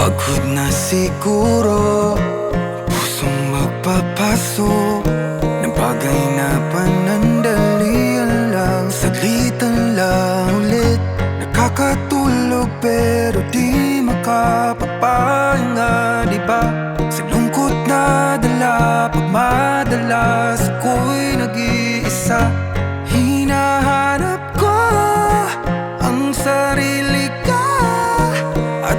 Pagod na siguro pusong magpapaso ng bagay na panandalian lang, saglitan lang ulit. Nakakatulog pero di makapapahinga, diba? Sa lungkot na dala, pag madalas ako'y nag-iisa. Hinahanap ko ang sarili ka at